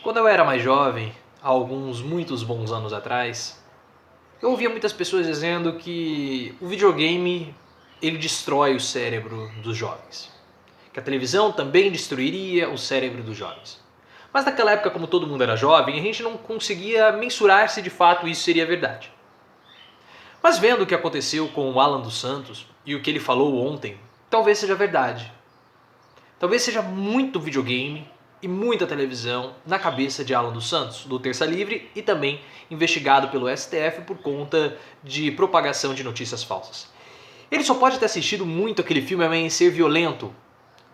Quando eu era mais jovem, há alguns muitos bons anos atrás, eu ouvia muitas pessoas dizendo que o videogame ele destrói o cérebro dos jovens. Que a televisão também destruiria o cérebro dos jovens. Mas naquela época, como todo mundo era jovem, a gente não conseguia mensurar se de fato isso seria verdade. Mas vendo o que aconteceu com o Alan dos Santos e o que ele falou ontem, talvez seja verdade. Talvez seja muito videogame e muita televisão na cabeça de Alan dos Santos, do Terça Livre, e também investigado pelo STF por conta de propagação de notícias falsas. Ele só pode ter assistido muito aquele filme Amanhecer Violento,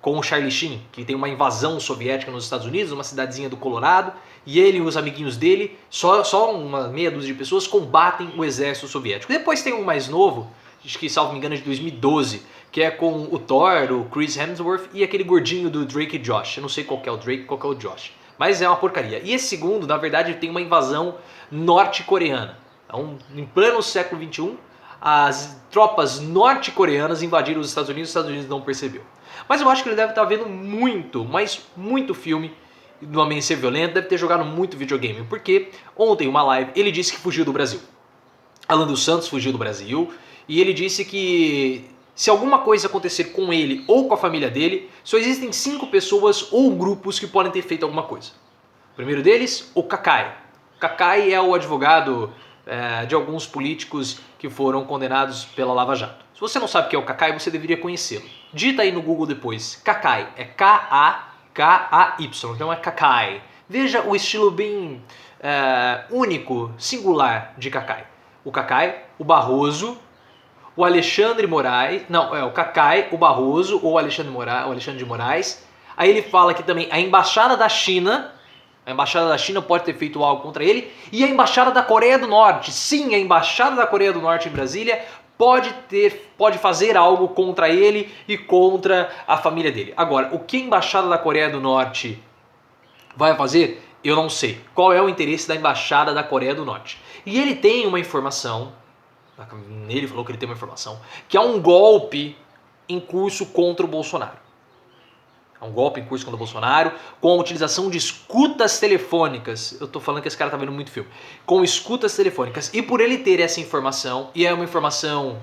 com o Charlie Sheen, que tem uma invasão soviética nos Estados Unidos, uma cidadezinha do Colorado, e ele e os amiguinhos dele, só uma meia dúzia de pessoas, combatem o exército soviético. Depois tem um mais novo, acho que salvo me engano é de 2012, que é com o Thor, o Chris Hemsworth e aquele gordinho do Drake e Josh. Eu não sei qual que é o Drake e qual que é o Josh, mas é uma porcaria. E esse segundo, na verdade, tem uma invasão norte-coreana. Então, em pleno século XXI, as tropas norte-coreanas invadiram os Estados Unidos não percebeu. Mas eu acho que ele deve estar vendo muito, mas muito filme do Amanhecer Violento, deve ter jogado muito videogame, porque ontem, uma live, ele disse que fugiu do Brasil. Alan dos Santos fugiu do Brasil, e ele disse que se alguma coisa acontecer com ele ou com a família dele, só existem 5 pessoas ou grupos que podem ter feito alguma coisa. O primeiro deles, o Kakai. O Kakai é o advogado de alguns políticos que foram condenados pela Lava Jato. Se você não sabe o que é o Kakai, você deveria conhecê-lo. Digita aí no Google depois. Kakai. É K-A-K-A-Y. Então é Kakai. Veja o estilo bem único, singular de Kakai. O Kakai, o Barroso, o Alexandre Moraes... Não, é o Kakai, o Barroso ou o Alexandre de Moraes. Aí ele fala que também a Embaixada da China... A Embaixada da China pode ter feito algo contra ele. E a Embaixada da Coreia do Norte. Sim, a Embaixada da Coreia do Norte em Brasília pode fazer algo contra ele e contra a família dele. Agora, o que a Embaixada da Coreia do Norte vai fazer, eu não sei. Qual é o interesse da Embaixada da Coreia do Norte? E ele tem uma informação, ele falou que ele tem uma informação, que há um golpe em curso contra o Bolsonaro. É um golpe em curso contra o Bolsonaro, com a utilização de escutas telefônicas. Eu tô falando que esse cara tá vendo muito filme. Com escutas telefônicas. E por ele ter essa informação, e é uma informação,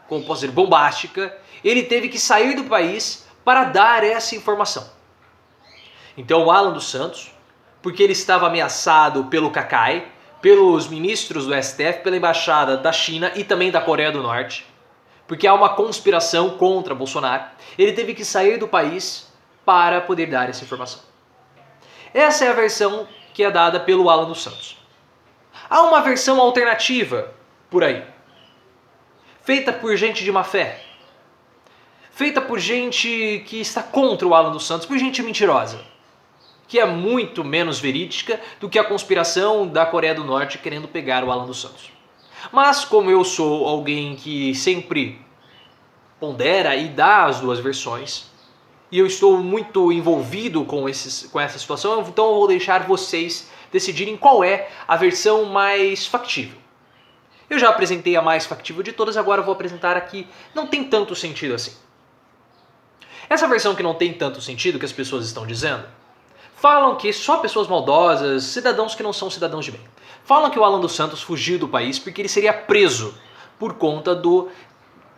como posso dizer, bombástica, ele teve que sair do país para dar essa informação. Então o Alan dos Santos, porque ele estava ameaçado pelo Kakai, pelos ministros do STF, pela Embaixada da China e também da Coreia do Norte, porque há uma conspiração contra Bolsonaro, ele teve que sair do país para poder dar essa informação. Essa é a versão que é dada pelo Alan dos Santos. Há uma versão alternativa por aí, feita por gente de má fé, feita por gente que está contra o Alan dos Santos, por gente mentirosa, que é muito menos verídica do que a conspiração da Coreia do Norte querendo pegar o Alan dos Santos. Mas como eu sou alguém que sempre pondera e dá as duas versões, e eu estou muito envolvido com essa situação, então eu vou deixar vocês decidirem qual é a versão mais factível. Eu já apresentei a mais factível de todas, agora eu vou apresentar aqui. Não tem tanto sentido assim. Essa versão que não tem tanto sentido, que as pessoas estão dizendo, falam que só pessoas maldosas, cidadãos que não são cidadãos de bem, falam que o Alan dos Santos fugiu do país porque ele seria preso por conta do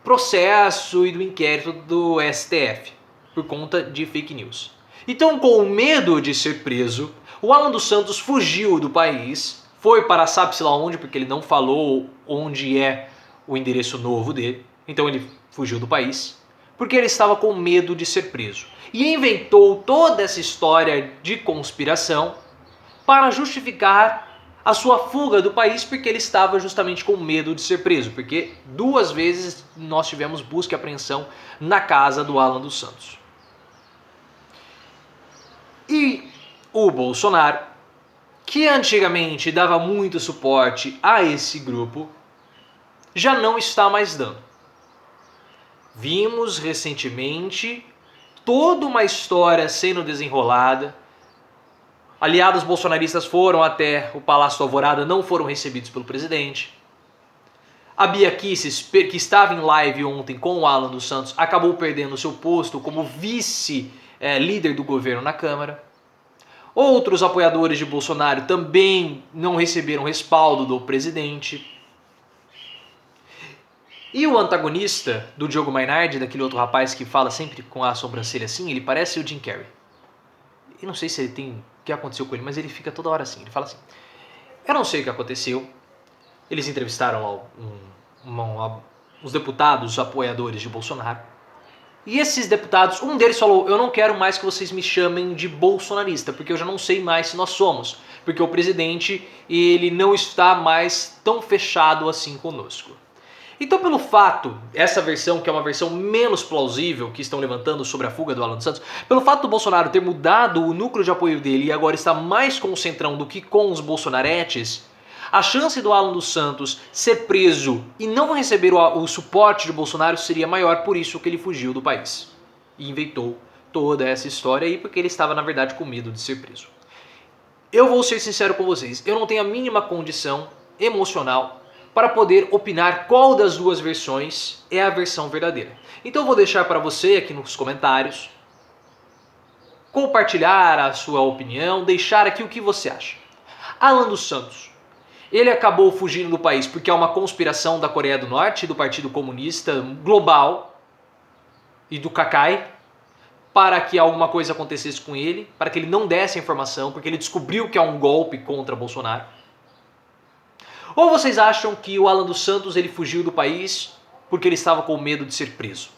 processo e do inquérito do STF. Por conta de fake news. Então, com medo de ser preso, o Alan dos Santos fugiu do país, foi para sabe-se lá onde, porque ele não falou onde é o endereço novo dele, então ele fugiu do país, porque ele estava com medo de ser preso. E inventou toda essa história de conspiração para justificar a sua fuga do país, porque ele estava justamente com medo de ser preso, porque 2 vezes nós tivemos busca e apreensão na casa do Alan dos Santos. E o Bolsonaro, que antigamente dava muito suporte a esse grupo, já não está mais dando. Vimos recentemente toda uma história sendo desenrolada. Aliados bolsonaristas foram até o Palácio do Alvorada, não foram recebidos pelo presidente. A Bia Kicis, que estava em live ontem com o Alan dos Santos, acabou perdendo seu posto como vice líder do governo na Câmara. Outros apoiadores de Bolsonaro também não receberam respaldo do presidente. E o antagonista do Diogo Mainardi, daquele outro rapaz que fala sempre com a sobrancelha assim, ele parece o Jim Carrey. Eu não sei se ele tem o que aconteceu com ele, mas ele fica toda hora assim. Ele fala assim: eu não sei o que aconteceu. Eles entrevistaram os deputados apoiadores de Bolsonaro. E esses deputados, um deles falou: eu não quero mais que vocês me chamem de bolsonarista, porque eu já não sei mais se nós somos. Porque o presidente, ele não está mais tão fechado assim conosco. Então, pelo fato, essa versão, que é uma versão menos plausível que estão levantando sobre a fuga do Alan dos Santos, pelo fato do Bolsonaro ter mudado o núcleo de apoio dele e agora está mais com o Centrão do que com os bolsonaretes, a chance do Alan dos Santos ser preso e não receber o suporte de Bolsonaro seria maior, por isso que ele fugiu do país. E inventou toda essa história aí, porque ele estava, na verdade, com medo de ser preso. Eu vou ser sincero com vocês, eu não tenho a mínima condição emocional para poder opinar qual das duas versões é a versão verdadeira. Então eu vou deixar para você aqui nos comentários compartilhar a sua opinião, deixar aqui o que você acha. Alan dos Santos, ele acabou fugindo do país porque há uma conspiração da Coreia do Norte, do Partido Comunista Global e do Kakai, para que alguma coisa acontecesse com ele, para que ele não desse a informação, porque ele descobriu que há um golpe contra Bolsonaro. Ou vocês acham que o Alan dos Santos ele fugiu do país porque ele estava com medo de ser preso?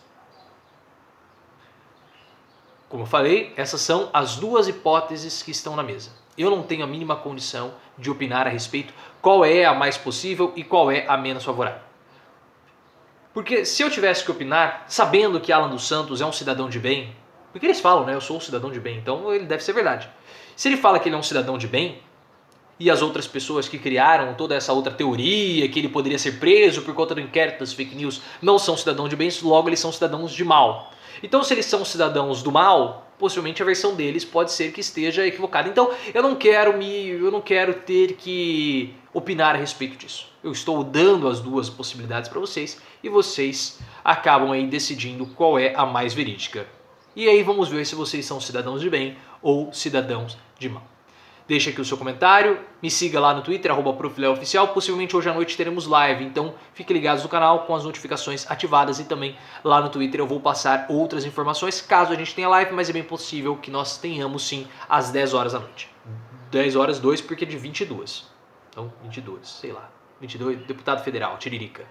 Como eu falei, essas são as duas hipóteses que estão na mesa. Eu não tenho a mínima condição de opinar a respeito qual é a mais possível e qual é a menos favorável. Porque se eu tivesse que opinar, sabendo que Alan dos Santos é um cidadão de bem, porque eles falam, né, eu sou um cidadão de bem, então ele deve ser verdade. Se ele fala que ele é um cidadão de bem, e as outras pessoas que criaram toda essa outra teoria, que ele poderia ser preso por conta do inquérito das fake news, não são cidadãos de bem, logo eles são cidadãos de mal. Então se eles são cidadãos do mal, possivelmente a versão deles pode ser que esteja equivocada. Então eu não quero ter que opinar a respeito disso. Eu estou dando as duas possibilidades para vocês e vocês acabam aí decidindo qual é a mais verídica. E aí vamos ver se vocês são cidadãos de bem ou cidadãos de mal. Deixa aqui o seu comentário, me siga lá no Twitter, @profleoficial. Possivelmente hoje à noite teremos live, então fiquem ligados no canal com as notificações ativadas e também lá no Twitter eu vou passar outras informações caso a gente tenha live, mas é bem possível que nós tenhamos sim às 10 horas da noite. 10 horas 2 porque é de 22. Então 22, sei lá. 22, deputado federal, Tiririca.